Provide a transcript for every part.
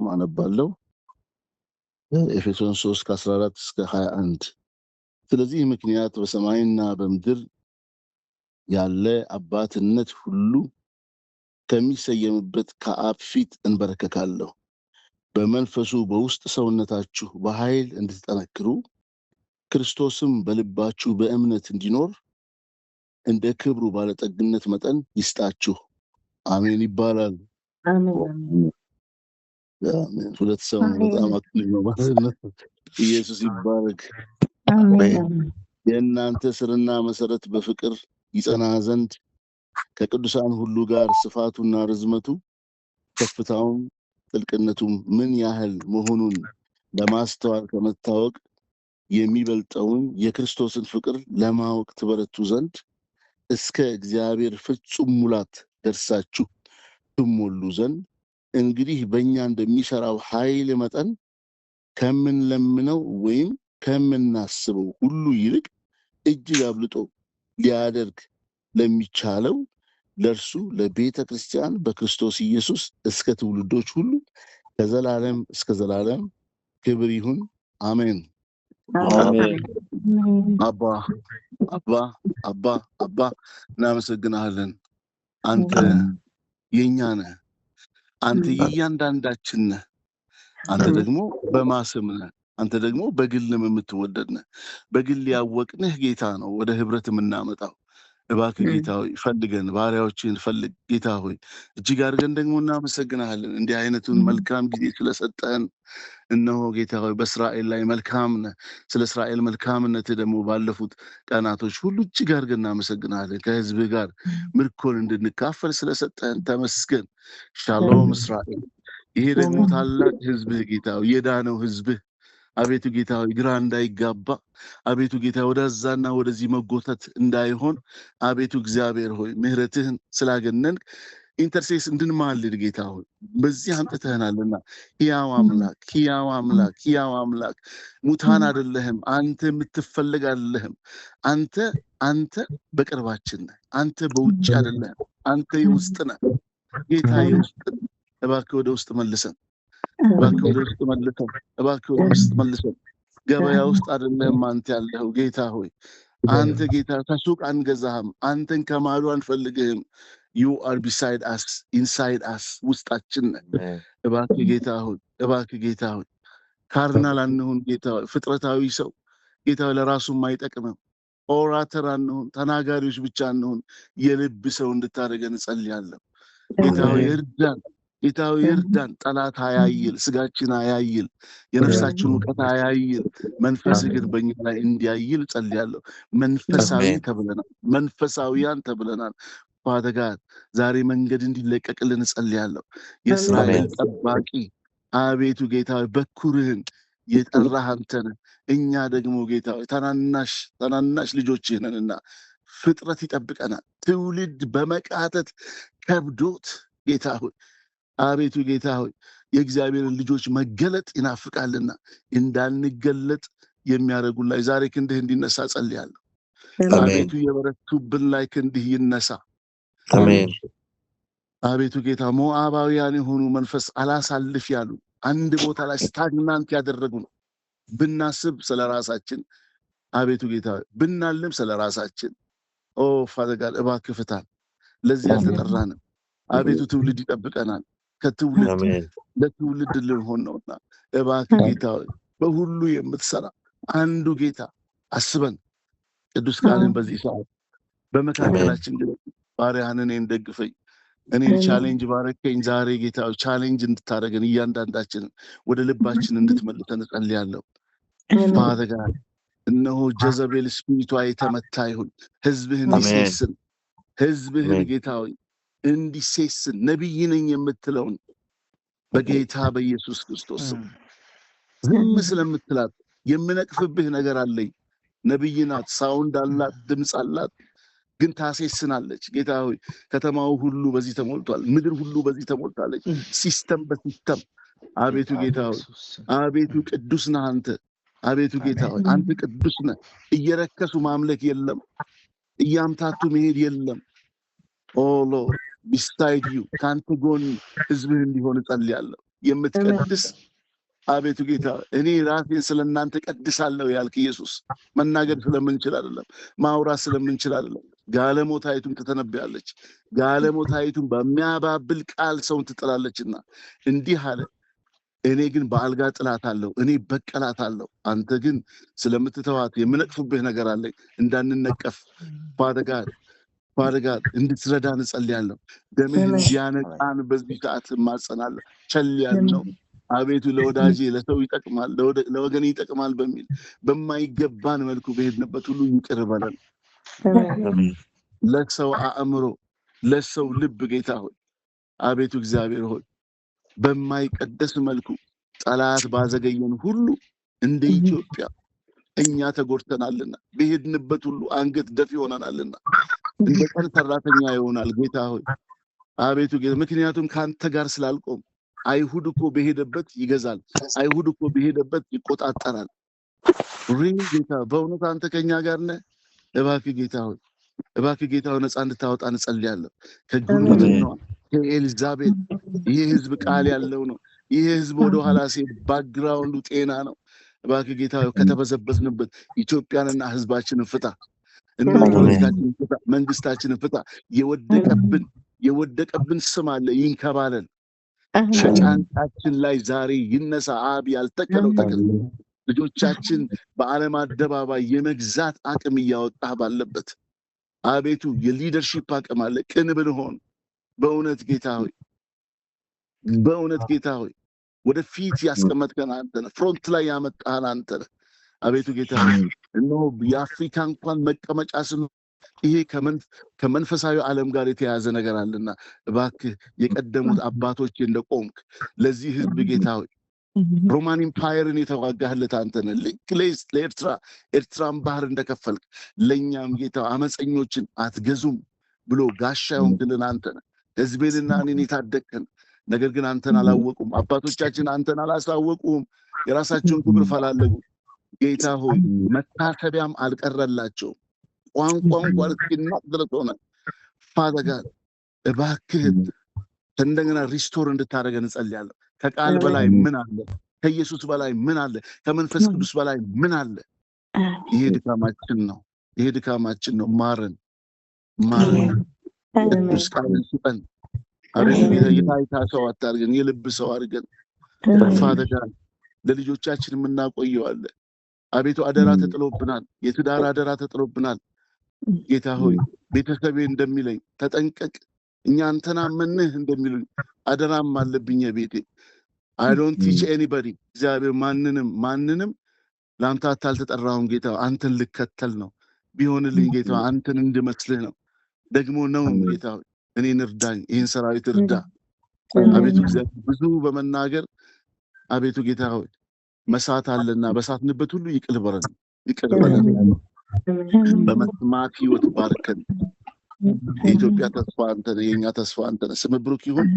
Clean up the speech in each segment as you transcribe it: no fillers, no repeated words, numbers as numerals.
ማነባለው ኤፌሶን 3:14 እስከ 21 ስለዚህ ምክንያት በሰማይና በምድር ያለ አባትነት ሁሉ ከሚሰየምበት ከአብ ፊት እንበረከካለሁ በመንፈሱ በውስጥ ሰውነታችሁ በኃይል እንድትጠነክሩ ክርስቶስም በልባችሁ በእምነት እንዲኖር እንደ ክብሩ ባለጠግነት መጠን ይስጣችሁ አሜን ይባላል አሜን አሜን ሁለት ሰው በጣም አክሊል ነው ማለት ነው ኢየሱስ ይባረክ አሜን የእናንተ ስርና መሰረት በፍቅር ይጸና ዘንድ ከቅዱሳን ሁሉ ጋር ስፋቱና ርዝመቱ ከፍታውም ጥልቅነቱም ምን ያህል መሆኑን ለማስተዋል ከመታወቅ የሚበልጠውን የክርስቶስን ፍቅር ለማወቅ ትበረቱ ዘንድ እስከ እግዚአብሔር ፍጹም ሙላት ደርሳችሁ ትሞሉ ዘንድ እንግዲህ በእኛ እንደሚሰራው ኃይል መጠን ከምንለምነው ወይም ከምናስበው ሁሉ ይልቅ እጅግ አብልጦ ሊያደርግ ለሚቻለው ለእርሱ ለቤተ ክርስቲያን በክርስቶስ ኢየሱስ እስከ ትውልዶች ሁሉ ከዘላለም እስከ ዘላለም ክብር ይሁን አሜን አሜን አባ እናመሰግናለን አንተ የኛ ነህ አንተ የእያንዳንዳችን ነህ አንተ ደግሞ በማስም ነህ አንተ ደግሞ በግልም የምትወደድ ነህ በግል ያወቅንህ ጌታ ነው ወደ ህብረት የምናመጣው እባክህ ጌታ ሆይ ፈልገን ባሪያዎችን ፈልግ ጌታ ሆይ እጅግ አድርገን ደግሞ እናመሰግናለን እንዲህ አይነቱን መልካም ጊዜ ስለሰጠን እነሆ ጌታ ሆይ በእስራኤል ላይ መልካም ነህ ስለ እስራኤል መልካምነት ደግሞ ባለፉት ቀናቶች ሁሉ እጅግ አድርገን እናመሰግናለን ከህዝብህ ጋር ምርኮን እንድንካፈል ስለሰጠን ተመስገን ሻሎም እስራኤል ይሄ ደግሞ ታላቅ ህዝብህ ጌታ ሆይ የዳነው ህዝብህ አቤቱ ጌታ ሆይ ግራ እንዳይጋባ አቤቱ ጌታ ወደዛና ወደዚህ መጎተት እንዳይሆን አቤቱ እግዚአብሔር ሆይ ምህረትህን ስላገነን ኢንተርሴስ እንድንማልድ ጌታ ሆይ በዚህ አንተተናልና ሕያው አምላክ ሙታን አይደለህም አንተ የምትፈልግ አይደለህም አንተ በቅርባችን ነህ አንተ በውጭ አይደለህም አንተ የውስጥ ነህ ጌታ የውስጥ እባክህ ወደ ውስጥ መልሰን እባክህ ወደ ውስጥ መልሰን ገበያ ውስጥ አይደለም አንተ ያለው ጌታ ሆይ አንተ ጌታ ከሱቅ አንገዛህም አንተን ከማሉ አንፈልግህም you are beside us inside us ውስጣችን እባክህ ጌታ ሆይ ካርናል አንሁን ጌታ ሆይ ፍጥረታዊ ሰው ጌታ ሆይ ለራሱ የማይጠቅመው ኦራተር አንሁን ተናጋሪዎች ብቻ አንሁን የልብ ሰው እንድታደርገን ጸልያለሁ ጌታ ሆይ እርዳን ጠላት አያይል ስጋችን አያይል የነፍሳችን ዕውቀት አያይል መንፈስህ ግን በእኛ ላይ እንዲያይል ጸልያለሁ መንፈሳዊያን ተብለናል ፋደር ጋር ዛሬ መንገድ እንዲለቀቅልን ጸልያለሁ የእስራኤል ጠባቂ አቤቱ ጌታ ሆይ በኩርህን የጠራህ አንተ ነህ እኛ ደግሞ ጌታ ሆይ ታናናሽ ልጆችህ ነንና ፍጥረት ይጠብቀናል ትውልድ በመቃተት ከብዶት ጌታ ሆይ አቤቱ ጌታ ሆይ የእግዚአብሔርን ልጆች መገለጥ ይናፍቃልና እንዳንገለጥ የሚያደርጉን ላይ ዛሬ ክንድህ እንዲነሳ ጸልያለሁ አቤቱ የበረቱብን ላይ ክንድህ ይነሳ አሜን አቤቱ ጌታ ሞዓባውያን የሆኑ መንፈስ አላሳልፍ ያሉ አንድ ቦታ ላይ ስታግናንት ያደረጉን ብናስብ ስለራሳችን አቤቱ ጌታ ብናልም ስለራሳችን ፋደር ጋር እባክህ ፍታን ለዚህ ያልተጠራንም አቤቱ ትውልድ ይጠብቀናል ከትውልድ ለትውልድ ልንሆን ነውና እባክህ ጌታ በሁሉ የምትሰራ አንዱ ጌታ አስበን ቅዱስ ቃልን በዚህ ሰዓት በመካከላችን ባሪያህን እኔን ደግፈኝ እኔን ቻሌንጅ ባረከኝ ዛሬ ጌታ ቻሌንጅ እንድታደርገን እያንዳንዳችንን ወደ ልባችን እንድትመልሰን ጸልያለሁ ፋደር ጋር እነሆ ጀዘቤል ስፒሪቷ የተመታ ይሁን ህዝብህን ጌታ እንዲሴስን ነቢይ ነኝ የምትለውን በጌታ በኢየሱስ ክርስቶስ ዝም ስለምትላት የምነቅፍብህ ነገር አለኝ ነቢይ ናት ሳውንድ አላት ድምፅ አላት ግን ታሴስናለች ጌታ ሆይ ከተማው ሁሉ በዚህ ተሞልቷል ምድር ሁሉ በዚህ ተሞልታለች ሲስተም በሲስተም አቤቱ ጌታ ሆይ አቤቱ ቅዱስ ነህ አንተ አቤቱ ጌታ ሆይ አንተ ቅዱስ ነህ እየረከሱ ማምለክ የለም እያምታቱ መሄድ የለም ኦ ሎርድ beside you ካንተ ጎን ህዝብህ እንዲሆን ጸልያለሁ የምትቀድስ አቤቱ ጌታ እኔ ራሴን ስለናንተ ቀድሳለሁ ያልክ ኢየሱስ መናገር ስለምንችል አይደለም ማውራት ስለምንችል አይደለም ጋለሞታይቱም ትተነብያለች ጋለሞታይቱም በሚያባብል ቃል ሰውን ትጥላለችና እንዲህ አለ እኔ ግን በአልጋ ጥላታለሁ እኔ በቀላታለሁ አንተ ግን ስለምትተዋት የምነቅፍብህ ነገር አለ እንዳንነቀፍ ፋደጋ እንድትረዳን ጸልያለሁ ደምህን እንዲያነቃን በዚህ ሰዓት ማጸናለሁ ቸልያለሁ አቤቱ ለወዳጄ ለሰው ይጠቅማል ለወገኔ ይጠቅማል በሚል በማይገባን መልኩ በሄድንበት ሁሉ ይቅር በለን ለሰው አእምሮ ለሰው ልብ ጌታ ሆይ አቤቱ እግዚአብሔር ሆይ በማይቀደስ መልኩ ጠላት ባዘገየን ሁሉ እንደ ኢትዮጵያ እኛ ተጎድተናልና በሄድንበት ሁሉ አንገት ደፍ ይሆናልና እንደ ቀን ሰራተኛ ይሆናል ጌታ ሆይ አቤቱ ጌታ ምክንያቱም ካንተ ጋር ስላልቆም አይሁድ እኮ በሄደበት ይገዛል አይሁድ እኮ በሄደበት ይቆጣጣራል ጌታ በእውነት አንተ ከኛ ጋር ነህ እባክህ ጌታ ሆይ ነፃ እንድታወጣን ጸልያለሁ ከጉልበተኛዋ ከኤልዛቤል ይሄ ህዝብ ቃል ያለው ነው ይሄ ህዝብ ወደ ኋላ ሲል ባክግራውንዱ ጤና ነው እባክህ ጌታ ሆይ ከተበዘበዝንበት ኢትዮጵያንና ህዝባችንን ፍታ እና መንግስታችንን ፍታ የወደቀብን ስም አለ ይንከባለል ሸጫንቃችን ላይ ዛሬ ይነሳ አብ ያልተከለው ተከል ልጆቻችን በዓለም አደባባይ የመግዛት አቅም እያወጣህ ባለበት አቤቱ የሊደርሺፕ አቅም አለ ቅን ብንሆን በእውነት ጌታ ሆይ ወደፊት ያስቀመጥከን አንተ ነህ ፍሮንት ላይ ያመጣህን አንተ ነህ አቤቱ ጌታ እነሆ የአፍሪካ እንኳን መቀመጫ ስም ይሄ ከመንፈሳዊ ዓለም ጋር የተያዘ ነገር አለና እባክህ የቀደሙት አባቶች እንደቆምክ ለዚህ ህዝብ ጌታ ሆይ ሮማን ኢምፓየርን የተዋጋህለት አንተ ነህ ልክ ለኤርትራን ባህር እንደከፈልክ ለኛም ጌታ አመፀኞችን አትገዙም ብሎ ጋሻ የሆንክልን አንተ ነህ ህዝቤንና እኔን የታደግከን ነገር ግን አንተን አላወቁም አባቶቻችን አንተን አላሳወቁም የራሳቸውን ክብር ፈላለጉ ጌታ ሆይ መታሰቢያም አልቀረላቸውም ቋንቋን ድረስ ሆነ ፋደጋ እባክህ እንደገና ሪስቶር እንድታደርገን እንጸልያለን ከቃል በላይ ምን አለ ከኢየሱስ በላይ ምን አለ ከመንፈስ ቅዱስ በላይ ምን አለ ይሄ ድካማችን ነው ማረን ቅዱስ ቃልን ስጠን አቤቱ የታይታ ሰው አታርገን የልብ ሰው አድርገን ፋደጋ ለልጆቻችን የምናቆየው አለ አቤቱ አደራ ተጥሎብናል የትዳር አደራ ተጥሎብናል ጌታ ሆይ ቤተሰቤ እንደሚለኝ ተጠንቀቅ እኛ አንተን አመንህ እንደሚሉኝ አደራም አለብኝ ቤቴ I don't teach anybody እግዚአብሔር ማንንም ላንተ አልተጠራሁም ጌታ አንተን ልከተል ነው ቢሆንልኝ ጌታ አንተን እንድመስልህ ነው ደግሞ ነው ጌታ እኔን እርዳኝ ይህን ሰራዊት እርዳ አቤቱ እግዚአብሔር ብዙ በመናገር አቤቱ ጌታ ሆይ መሳት አለና በሳትንበት ሁሉ ይቅር በለን በመስማት ህይወት ባርከን የኢትዮጵያ ተስፋ አንተ ነህ የኛ ተስፋ አንተ ነህ ስም ብሩክ ይሁን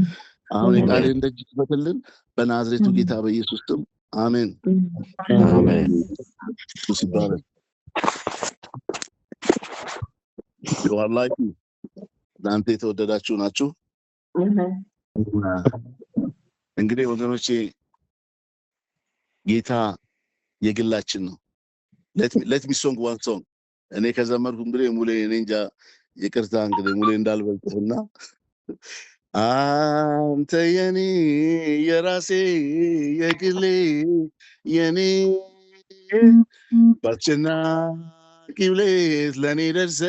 አሁን የቃልን ደጅ ትፈትልን በናዝሬቱ ጌታ በኢየሱስ ስም አሜን ሲባረክ ወላሂ እናንተ የተወደዳችሁ ናችሁ እንግዲህ ወገኖቼ ጌታ የግላችን ነው let me song one song እኔ ከዘመርኩ እንግዲህ ሙሌ እኔ እንጃ ይቅርታ እንግዲህ ሙሌ እንዳልበልጥና አንተ የኔ የራሴ የግሌ የኔ ባችና ቂብሌት ለኔ ደርሰ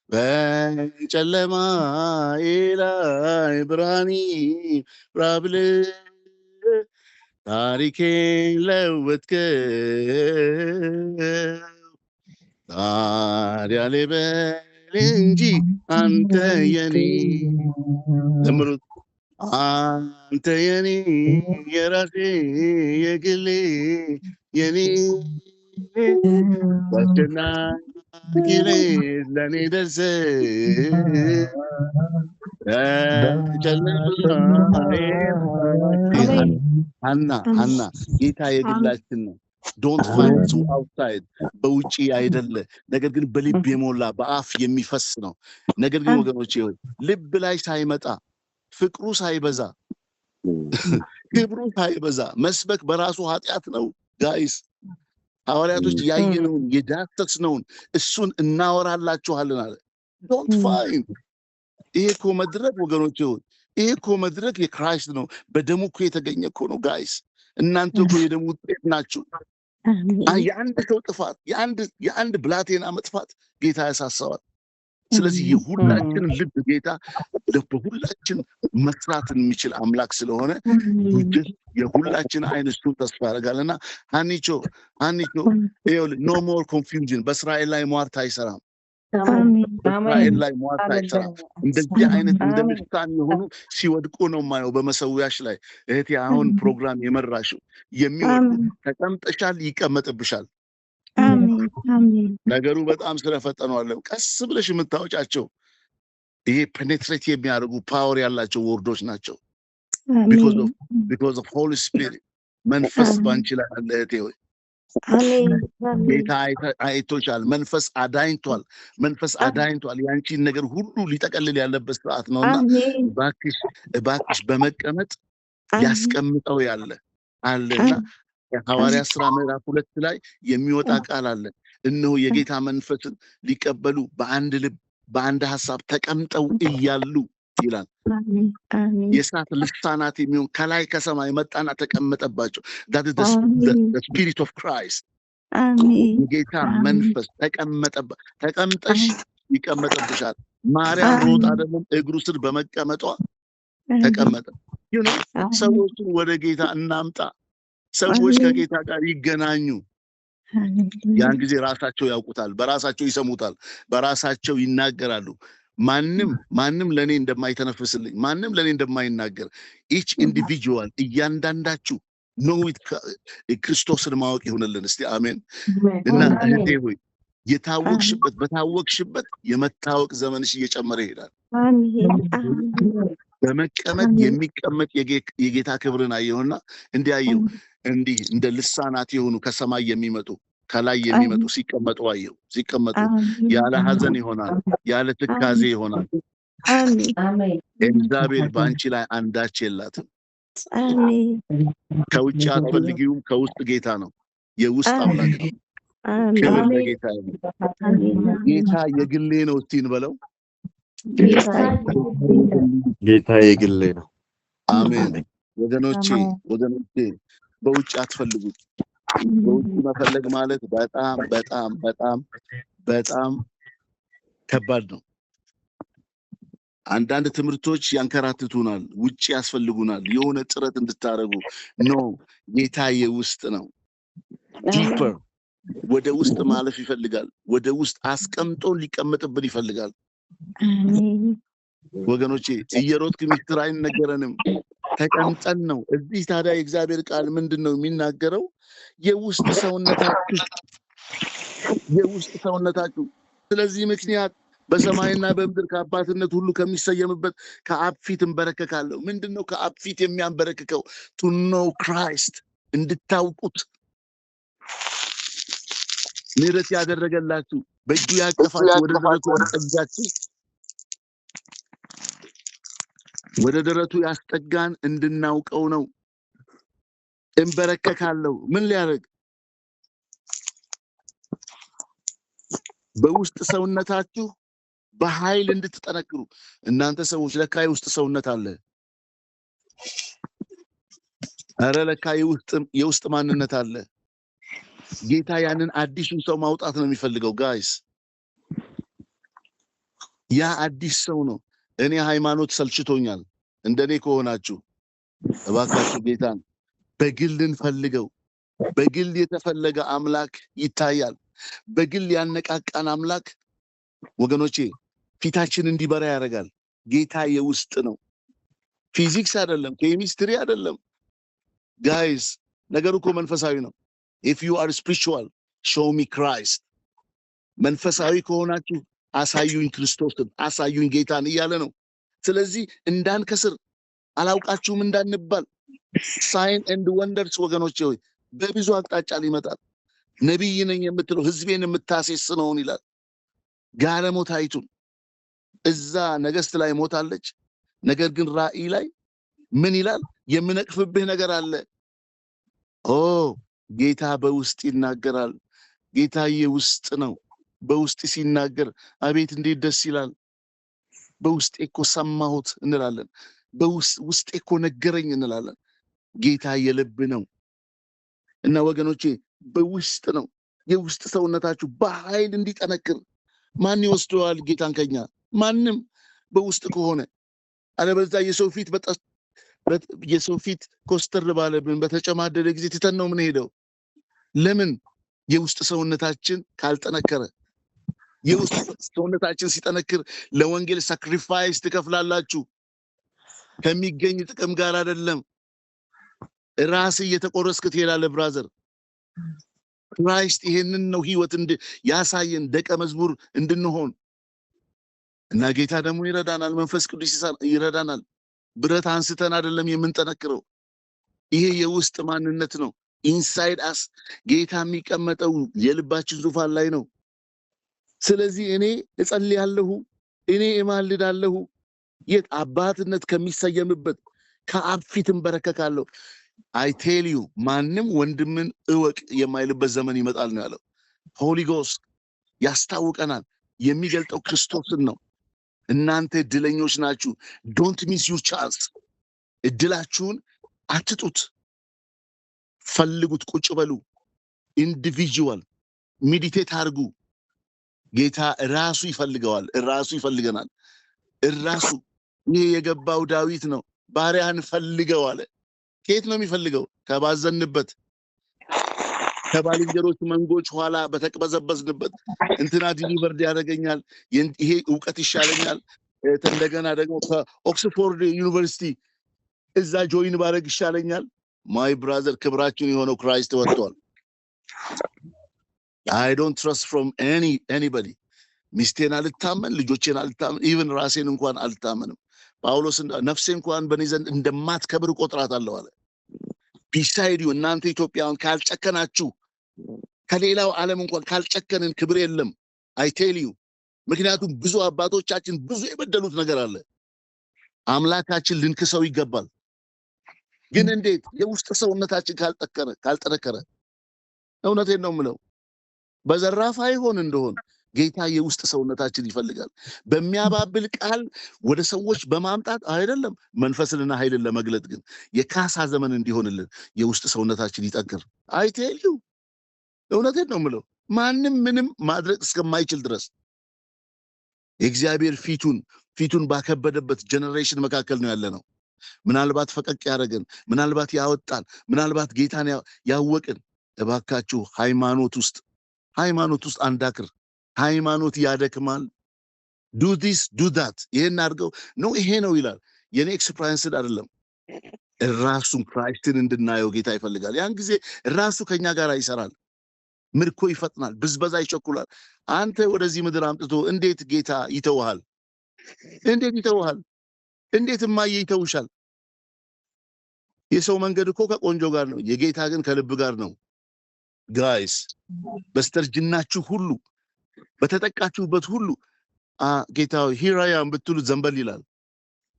በጨለማ ላይ ብርሃኒ ብራብል ታሪኬን ለወጥከው ታዲያ ልበል እንጂ አንተ የኔ ዘምሩት አንተ የኔ የራሴ የግሌ የኔ ባስጨናቂ ሌት ለኔ ደርሰ ሀና ጌታ የግላችን ነው ዶንት ፋይንድ ቱ አውትሳይድ በውጪ አይደለ ነገር ግን በልብ የሞላ በአፍ የሚፈስ ነው ነገር ግን ወገኖቼ ልብ ላይ ሳይመጣ ፍቅሩ ሳይበዛ ክብሩ ሳይበዛ መስበክ በራሱ ኃጢአት ነው ጋይስ። ሐዋርያቶች ያየነውን የዳሰስነውን እሱን እናወራላችኋለን አለ። ዶንት ፋይንድ ይሄ እኮ መድረክ ወገኖች ሆይ ይሄ እኮ መድረክ የክራይስት ነው። በደሙ እኮ የተገኘ እኮ ነው ጋይስ። እናንተ እኮ የደሙ ውጤት ናችሁ። የአንድ ሰው ጥፋት የአንድ ብላቴና መጥፋት ጌታ ያሳሰዋል። ስለዚህ የሁላችን ልብ ጌታ ለሁላችን መስራትን የሚችል አምላክ ስለሆነ የሁላችን አይን እሱን ተስፋ ያደርጋልና አንቺ ኖ ሞር ኮንፊውዥን። በእስራኤል ላይ ሟርት አይሰራም። በእስራኤል ላይ ሟርት አይሰራም። እንደዚህ አይነት እንደ ልሳን የሆኑ ሲወድቁ ነው የማየው በመሰዊያሽ ላይ እህቴ። አሁን ፕሮግራም የመራሽው የሚወድቁ ተቀምጠሻል፣ ይቀመጥብሻል። ነገሩ በጣም ስለፈጠነዋለሁ። ቀስ ብለሽ የምታወጫቸው ይሄ ፔኔትሬት የሚያደርጉ ፓወር ያላቸው ወርዶች ናቸው። because of Holy Spirit መንፈስ ባንቺ ላይ አለ እህቴ ሆይ። ጌታ አይቶሻል። መንፈስ አዳኝቷል። ያንቺን ነገር ሁሉ ሊጠቀልል ያለበት ሰዓት ነውና እባክሽ በመቀመጥ ያስቀምጠው አለና የሐዋርያት ሥራ ምዕራፍ 2 ላይ የሚወጣ ቃል አለ። እነሆ የጌታ መንፈስን ሊቀበሉ በአንድ ልብ በአንድ ሐሳብ ተቀምጠው እያሉ ይላል። የእሳት ልሳናት የሚሆን ከላይ ከሰማይ መጣና ተቀመጠባቸው። that is the spirit of Christ። የጌታ መንፈስ ተቀምጠሽ ይቀመጥብሻል። ማርያም ሮጥ አይደለም እግሩ ስር በመቀመጧ ተቀመጠ። ሰዎችን ወደ ጌታ እናምጣ። ሰዎች ከጌታ ጋር ይገናኙ። ያን ጊዜ ራሳቸው ያውቁታል፣ በራሳቸው ይሰሙታል፣ በራሳቸው ይናገራሉ። ማንም ለኔ እንደማይተነፍስልኝ፣ ማንም ለኔ እንደማይናገር each individual እያንዳንዳችሁ ነው ክርስቶስን ማወቅ ይሁንልን። እስቲ አሜን። እና እህቴ ሆይ በታወቅሽበት የመታወቅ ዘመንሽ እየጨመረ ይሄዳል። በመቀመጥ የሚቀመጥ የጌታ ክብርን አየሁና እንዲያየው እንዲህ እንደ ልሳናት የሆኑ ከሰማይ የሚመጡ ከላይ የሚመጡ ሲቀመጡ አየሁ። ሲቀመጡ ያለ ሐዘን ይሆናል፣ ያለ ትካዜ ይሆናል። እግዚአብሔር በአንቺ ላይ አንዳች የላትም። ከውጭ አትፈልጊውም፣ ከውስጥ ጌታ ነው፣ የውስጥ አምላክ ነው። ክብር ለጌታ ይሁን። ጌታ የግሌ ነው እስቲ እንበለው። ጌታ የግሌ ነው። አሜን። ወገኖቼ በውጭ አትፈልጉት። በውጭ መፈለግ ማለት በጣም በጣም በጣም በጣም ከባድ ነው። አንዳንድ ትምህርቶች ያንከራትቱናል፣ ውጭ ያስፈልጉናል፣ የሆነ ጥረት እንድታረጉ ነው። ጌታ የውስጥ ነው። ዲፐር ወደ ውስጥ ማለፍ ይፈልጋል። ወደ ውስጥ አስቀምጦ ሊቀመጥብን ይፈልጋል። ወገኖቼ እየሮጥክ ሚስጥር አይነገረንም፣ ተቀምጠን ነው። እዚህ ታዲያ የእግዚአብሔር ቃል ምንድነው የሚናገረው? የውስጥ ሰውነታችሁ ስለዚህ ምክንያት በሰማይና በምድር ከአባትነት ሁሉ ከሚሰየምበት ከአብ ፊት እንበረከካለሁ። ምንድነው ከአብ ፊት የሚያንበረክከው? to know Christ እንድታውቁት፣ ምሕረት ያደረገላችሁ፣ በእጁ ያቀፋችሁ፣ ወደ ደረቱ ያስጠጋችሁ፣ ወደ ደረቱ ያስጠጋን እንድናውቀው ነው። እንበረከካለሁ። ምን ሊያደርግ? በውስጥ ሰውነታችሁ በኃይል እንድትጠነክሩ። እናንተ ሰዎች ለካ የውስጥ ሰውነት አለ። አረ ለካ የውስጥ ማንነት አለ። ጌታ ያንን አዲሱን ሰው ማውጣት ነው የሚፈልገው ጋይስ። ያ አዲስ ሰው ነው። እኔ ሃይማኖት ሰልችቶኛል። እንደኔ ከሆናችሁ እባካችሁ ጌታን በግል እንፈልገው። በግል የተፈለገ አምላክ ይታያል። በግል ያነቃቃን አምላክ ወገኖቼ ፊታችን እንዲበራ ያደርጋል። ጌታ የውስጥ ነው። ፊዚክስ አይደለም፣ ኬሚስትሪ አይደለም ጋይስ። ነገሩ እኮ መንፈሳዊ ነው። if you are spiritual show me Christ። መንፈሳዊ ከሆናችሁ አሳዩኝ ክርስቶስን፣ አሳዩኝ ጌታን እያለ ነው። ስለዚህ እንዳንከስር፣ አላውቃችሁም እንዳንባል ሳይን ኤንድ ወንደርስ ወገኖቼ ሆይ በብዙ አቅጣጫ ሊመጣል። ነቢይ ነኝ የምትለው ህዝቤን የምታሴስነውን ይላል። ጋለሞታይቱን እዛ ነገስት ላይ ሞታለች። ነገር ግን ራእይ ላይ ምን ይላል? የምነቅፍብህ ነገር አለ። ኦ ጌታ በውስጥ ይናገራል። ጌታዬ ውስጥ ነው። በውስጥ ሲናገር አቤት እንዴት ደስ ይላል። በውስጤ እኮ ሰማሁት እንላለን። በውስጤ እኮ ነገረኝ እንላለን። ጌታ የልብ ነው እና ወገኖቼ በውስጥ ነው። የውስጥ ሰውነታችሁ በኃይል እንዲጠነክር ማን ይወስደዋል ጌታን ከኛ? ማንም በውስጥ ከሆነ። አለበለዚያ የሰው ፊት ኮስተር ባለብን በተጨማደደ ጊዜ ትተን ነው ምን ሄደው። ለምን? የውስጥ ሰውነታችን ካልጠነከረ። የውስጥ ሰውነታችን ሲጠነክር ለወንጌል ሳክሪፋይስ ትከፍላላችሁ። ከሚገኝ ጥቅም ጋር አይደለም። ራስ እየተቆረስክ ትሄዳለህ ብራዘር። ክራይስት ይሄንን ነው ህይወት ያሳየን ደቀ መዝሙር እንድንሆን እና ጌታ ደግሞ ይረዳናል። መንፈስ ቅዱስ ይረዳናል። ብረት አንስተን አይደለም የምንጠነክረው። ይሄ የውስጥ ማንነት ነው። ኢንሳይድ አስ ጌታ የሚቀመጠው የልባችን ዙፋን ላይ ነው። ስለዚህ እኔ እጸልያለሁ፣ እኔ እማልዳለሁ። የት አባትነት ከሚሰየምበት ከአብ ፊት እንበረከካለሁ። አይ ቴል ዩ ማንም ወንድምን እወቅ የማይልበት ዘመን ይመጣል ነው ያለው። ሆሊ ጎስት ያስታውቀናል። የሚገልጠው ክርስቶስን ነው። እናንተ እድለኞች ናችሁ። ዶንት ሚስ ዩር ቻንስ። እድላችሁን አትጡት። ፈልጉት። ቁጭ በሉ። ኢንዲቪጁዋል ሜዲቴት አድርጉ። ጌታ ራሱ ይፈልገዋል። ራሱ ይፈልገናል። ራሱ ይሄ የገባው ዳዊት ነው። ባሪያህን ፈልገው አለ። ከየት ነው የሚፈልገው? ከባዘንበት፣ ከባልንጀሮች መንጎች ኋላ በተቅበዘበዝንበት። እንትና ዲሊቨርድ ያደርገኛል፣ ይሄ እውቀት ይሻለኛል፣ እንደገና ደግሞ ከኦክስፎርድ ዩኒቨርሲቲ እዛ ጆይን ባረግ ይሻለኛል። ማይ ብራዘር ክብራችን የሆነው ክራይስት ወጥቷል። I don't trust from anybody. ሚስቴን አልታመን፣ ልጆቼን አልታመን፣ ኢቭን ራሴን እንኳን አልታመንም። ጳውሎስ ነፍሴ እንኳን በእኔ ዘንድ እንደማትከብር ቆጥራታለሁ አለ። ቢሳይድ ዩ እናንተ ኢትዮጵያውያን ካልጨከናችሁ፣ ከሌላው ዓለም እንኳን ካልጨከንን ክብር የለም። አይ ቴል ዩ። ምክንያቱም ብዙ አባቶቻችን ብዙ የበደሉት ነገር አለ። አምላካችን ልንክሰው ይገባል። ግን እንዴት? የውስጥ ሰውነታችን ካልጠነከረ። እውነቴን ነው የምለው። በዘራፍ አይሆን እንደሆን ጌታ የውስጥ ሰውነታችን ይፈልጋል። በሚያባብል ቃል ወደ ሰዎች በማምጣት አይደለም፣ መንፈስንና ኃይልን ለመግለጥ ግን የካሳ ዘመን እንዲሆንልን የውስጥ ሰውነታችን ይጠንክር። አይ ቴል ዩ እውነቴን ነው የምለው። ማንም ምንም ማድረግ እስከማይችል ድረስ የእግዚአብሔር ፊቱን ባከበደበት ጀነሬሽን መካከል ነው ያለ ነው። ምናልባት ፈቀቅ ያደረገን፣ ምናልባት ያወጣን፣ ምናልባት ጌታን ያወቅን። እባካችሁ ሃይማኖት ውስጥ አንዳክር። ሃይማኖት ያደክማል። ዱ ዲስ ዱ ዳት፣ ይሄን አድርገው ነው ይሄ ነው ይላል። የኔ ኤክስፒሪየንስ አይደለም። ራሱን ክራይስትን እንድናየው ጌታ ይፈልጋል። ያን ጊዜ ራሱ ከኛ ጋር ይሰራል። ምርኮ ይፈጥናል፣ ብዝበዛ ይቸኩላል። አንተ ወደዚህ ምድር አምጥቶ እንዴት ጌታ ይተውሃል? እንዴት ይተውሃል? እንዴት ማየ ይተውሻል? የሰው መንገድ እኮ ከቆንጆ ጋር ነው፣ የጌታ ግን ከልብ ጋር ነው። ጋይስ በስተርጅናችሁ ሁሉ በተጠቃችሁበት ሁሉ ጌታው ሂራያም ብትሉት ዘንበል ይላል።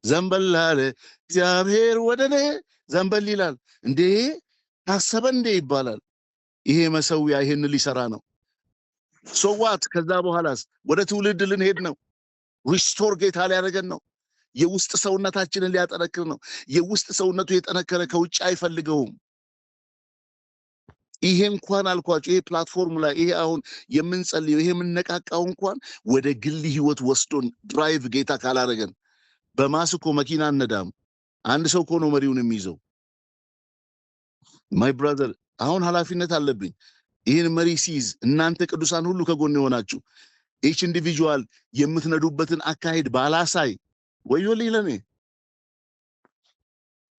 ዘንበል አለ እግዚአብሔር ወደኔ ዘንበል ይላል። እንዴ ታሰበ እንዴ ይባላል። ይሄ መሰዊያ ይሄን ሊሰራ ነው። ሶዋት ከዛ በኋላስ ወደ ትውልድ ልንሄድ ነው። ሪስቶር ጌታ ሊያደርገን ነው። የውስጥ ሰውነታችንን ሊያጠነክር ነው። የውስጥ ሰውነቱ የጠነከረ ከውጭ አይፈልገውም። ይሄ እንኳን አልኳችሁ፣ ይሄ ፕላትፎርም ላይ ይሄ አሁን የምንጸልየው ይሄ የምንነቃቃው እንኳን ወደ ግል ህይወት ወስዶን ድራይቭ ጌታ ካላረገን በማስኮ መኪና አነዳም። አንድ ሰው እኮ ነው መሪውን የሚይዘው። ማይ ብራዘር አሁን ኃላፊነት አለብኝ። ይህን መሪ ሲይዝ እናንተ ቅዱሳን ሁሉ ከጎን የሆናችሁ ኢች ኢንዲቪጁዋል የምትነዱበትን አካሄድ ባላሳይ ወዮልኝ ለኔ።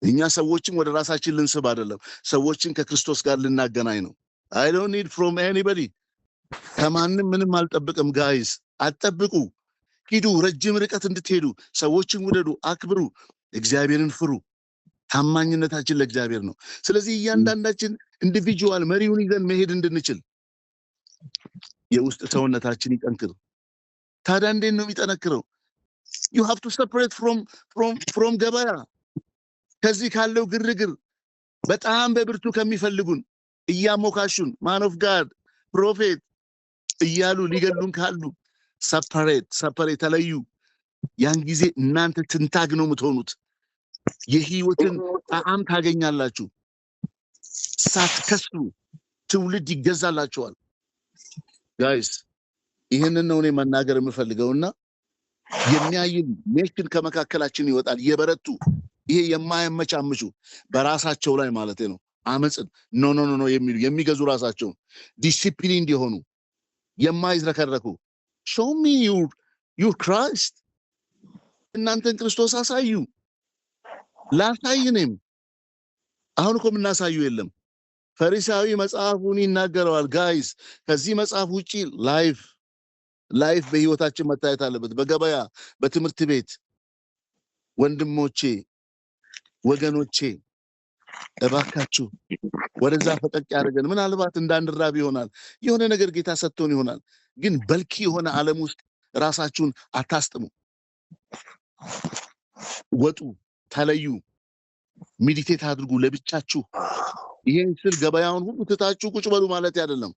እኛ ሰዎችን ወደ ራሳችን ልንስብ አይደለም፣ ሰዎችን ከክርስቶስ ጋር ልናገናኝ ነው። I don't need from anybody። ከማንም ምንም አልጠብቅም። ጋይስ አትጠብቁ። ሂዱ፣ ረጅም ርቀት እንድትሄዱ ሰዎችን ውደዱ፣ አክብሩ፣ እግዚአብሔርን ፍሩ። ታማኝነታችን ለእግዚአብሔር ነው። ስለዚህ እያንዳንዳችን ኢንዲቪጁዋል መሪውን ይዘን መሄድ እንድንችል የውስጥ ሰውነታችን ይጠንክር። ታዲያ እንዴት ነው የሚጠነክረው? You have to separate from ገበያ። ከዚህ ካለው ግርግር በጣም በብርቱ ከሚፈልጉን እያሞካሹን ማን ኦፍ ጋድ ፕሮፌት እያሉ ሊገሉን ካሉ ሰፐሬት ተለዩ። ያን ጊዜ እናንተ ትንታግ ነው የምትሆኑት። የህይወትን ጣዕም ታገኛላችሁ። ሳትከስሩ ትውልድ ይገዛላችኋል። ጋይስ ይሄንን ነው እኔ መናገር የምፈልገውና የሚያይል ኔሽን ከመካከላችን ይወጣል። የበረቱ ይሄ የማይመቻምቹ በራሳቸው ላይ ማለት ነው አመጽን ኖ የሚሉ የሚገዙ ራሳቸውን ዲሲፕሊን እንዲሆኑ የማይዝረከረኩ show me your Christ እናንተን ክርስቶስ አሳዩ ላሳይንም። አሁን እኮ የምናሳዩ የለም። ፈሪሳዊ መጽሐፉን ይናገረዋል። ጋይስ ከዚህ መጽሐፍ ውጪ ላይፍ በህይወታችን መታየት አለበት። በገበያ በትምህርት ቤት ወንድሞቼ ወገኖቼ እባካችሁ ወደዛ ፈቀቅ ያደርገን። ምናልባት እንዳንራብ ይሆናል፣ የሆነ ነገር ጌታ ሰጥቶን ይሆናል። ግን በልኪ የሆነ ዓለም ውስጥ ራሳችሁን አታስጥሙ። ወጡ፣ ተለዩ፣ ሜዲቴት አድርጉ ለብቻችሁ። ይሄን ስል ገበያውን ሁሉ ትታችሁ ቁጭ በሉ ማለት አይደለም።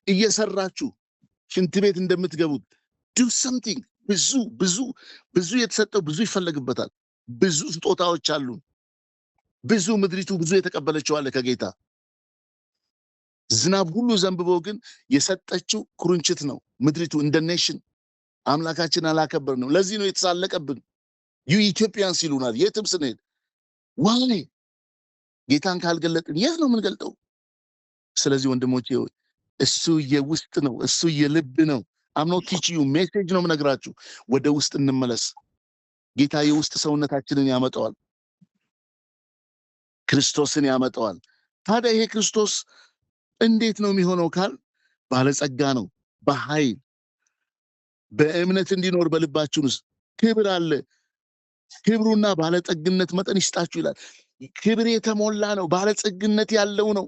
እየሰራችሁ ሽንት ቤት እንደምትገቡት do something። ብዙ የተሰጠው ብዙ ይፈለግበታል። ብዙ ስጦታዎች አሉ። ብዙ ምድሪቱ ብዙ የተቀበለችው አለ ከጌታ። ዝናብ ሁሉ ዘንብቦ ግን የሰጠችው ኩርንችት ነው ምድሪቱ። እንደ ኔሽን አምላካችን አላከበር ነው። ለዚህ ነው የተሳለቀብን። ኢትዮጵያንስ ይሉናል የትም ስንሄድ። ዋይ ጌታን ካልገለጥን የት ነው የምንገልጠው? ስለዚህ ወንድሞቼ እሱ የውስጥ ነው፣ እሱ የልብ ነው። አምኖ ቲች ዩ ሜሴጅ ነው የምነግራችሁ። ወደ ውስጥ እንመለስ። ጌታ የውስጥ ሰውነታችንን ያመጣዋል፣ ክርስቶስን ያመጣዋል። ታዲያ ይሄ ክርስቶስ እንዴት ነው የሚሆነው ካል ባለጸጋ ነው፣ በኃይል በእምነት እንዲኖር በልባችን ውስጥ ክብር አለ። ክብሩና ባለጸግነት መጠን ይስጣችሁ ይላል። ክብር የተሞላ ነው፣ ባለጸግነት ያለው ነው።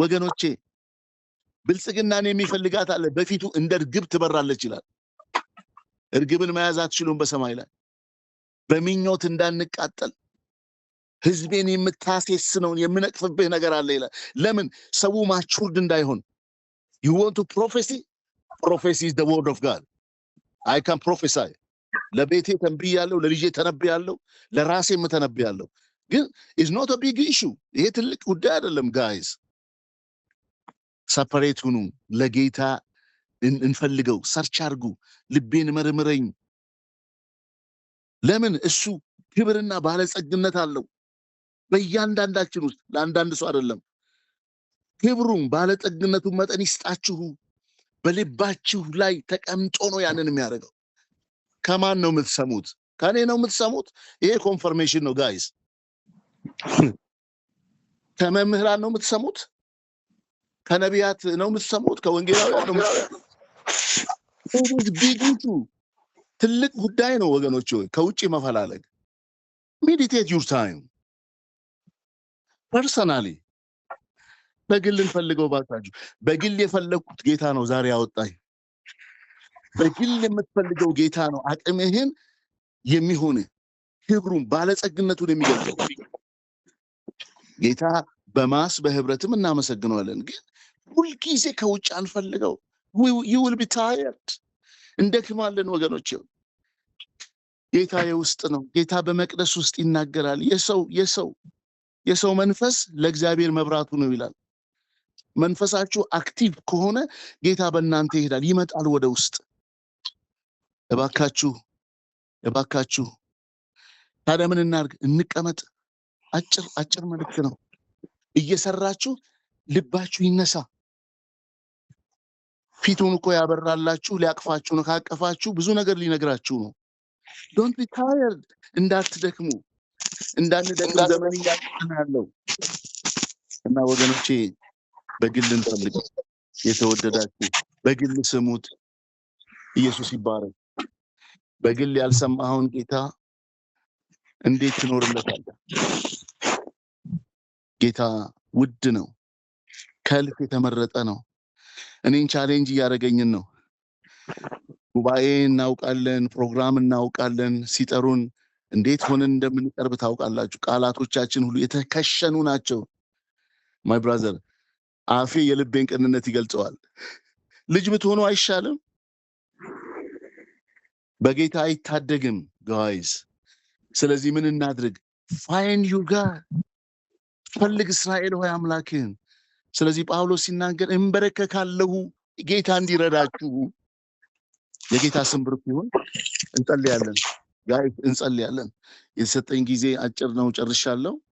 ወገኖቼ ብልጽግናን የሚፈልጋት አለ። በፊቱ እንደ እርግብ ትበራለች ይላል። እርግብን መያዝ አትችሉም በሰማይ ላይ። በምኞት እንዳንቃጠል ህዝቤን የምታሴስነውን የምነቅፍብህ ነገር አለ ይላል። ለምን? ሰው ማቹርድ እንዳይሆን። you want to prophecy is the word of God. I can prophesy። ለቤቴ ተንብያለሁ፣ ለልጄ ተነብያለሁ፣ ለራሴም ተነብያለሁ። ግን is not a big issue። ይሄ ትልቅ ጉዳይ አይደለም ጋይስ። ሰፐሬት ሁኑ፣ ለጌታ እንፈልገው። ሰርች አድርጉ፣ ልቤን መርምረኝ። ለምን? እሱ ክብርና ባለጸግነት አለው በእያንዳንዳችን ውስጥ። ለአንዳንድ ሰው አይደለም። ክብሩን ባለጸግነቱን መጠን ይስጣችሁ። በልባችሁ ላይ ተቀምጦ ነው ያንን የሚያደርገው። ከማን ነው የምትሰሙት? ከኔ ነው የምትሰሙት? ይሄ ኮንፈርሜሽን ነው ጋይስ። ከመምህራን ነው የምትሰሙት? ከነቢያት ነው የምትሰሙት? ከወንጌላውያን ነው የምትሰሙት? ቢግቱ ትልቅ ጉዳይ ነው ወገኖች። ከውጪ መፈላለግ። ሜዲቴት ዩር ታይም። ፐርሰናሊ በግል እንፈልገው ባካችሁ። በግል የፈለኩት ጌታ ነው ዛሬ ያወጣኝ። በግል የምትፈልገው ጌታ ነው አቅምህን የሚሆን ክብሩን ባለጸግነቱን የሚገልጸው ጌታ። በማስ በህብረትም እናመሰግነዋለን። ግን ሁልጊዜ ከውጭ አንፈልገው። you will be tired። እንደክማለን ወገኖች። ጌታ የውስጥ ነው። ጌታ በመቅደስ ውስጥ ይናገራል። የሰው መንፈስ ለእግዚአብሔር መብራቱ ነው ይላል። መንፈሳችሁ አክቲቭ ከሆነ ጌታ በእናንተ ይሄዳል፣ ይመጣል ወደ ውስጥ። እባካችሁ ታዲያ ምን እናድርግ? እንቀመጥ። አጭር መልእክት ነው። እየሰራችሁ ልባችሁ ይነሳ። ፊቱን እኮ ያበራላችሁ ሊያቅፋችሁ ነው። ካቀፋችሁ ብዙ ነገር ሊነግራችሁ ነው። ዶንት ቢ ታየርድ። እንዳትደክሙ፣ እንዳንደክም ዘመን እያለፈ ያለው እና ወገኖቼ በግል እንፈልግ። የተወደዳችሁ በግል ስሙት። ኢየሱስ ይባረክ። በግል ያልሰማኸውን ጌታ እንዴት ትኖርለታለህ? ጌታ ውድ ነው፣ ከልክ የተመረጠ ነው። እኔን ቻሌንጅ እያደረገኝን ነው። ጉባኤ እናውቃለን፣ ፕሮግራም እናውቃለን፣ ሲጠሩን እንዴት ሆነን እንደምንቀርብ ታውቃላችሁ። ቃላቶቻችን ሁሉ የተከሸኑ ናቸው። ማይ ብራዘር አፌ የልቤን ቅንነት ይገልጸዋል። ልጅ ብትሆኑ አይሻልም? በጌታ አይታደግም ጋይስ። ስለዚህ ምን እናድርግ? ፋይንድ ዩ ጋድ፣ ፈልግ እስራኤል ሆይ አምላክህን። ስለዚህ ጳውሎስ ሲናገር እንበረከካለሁ ጌታ እንዲረዳችሁ። የጌታ ስም ብሩክ ይሁን። እንጸልያለን ጋይስ፣ እንጸልያለን። የተሰጠኝ ጊዜ አጭር ነው፣ ጨርሻለሁ።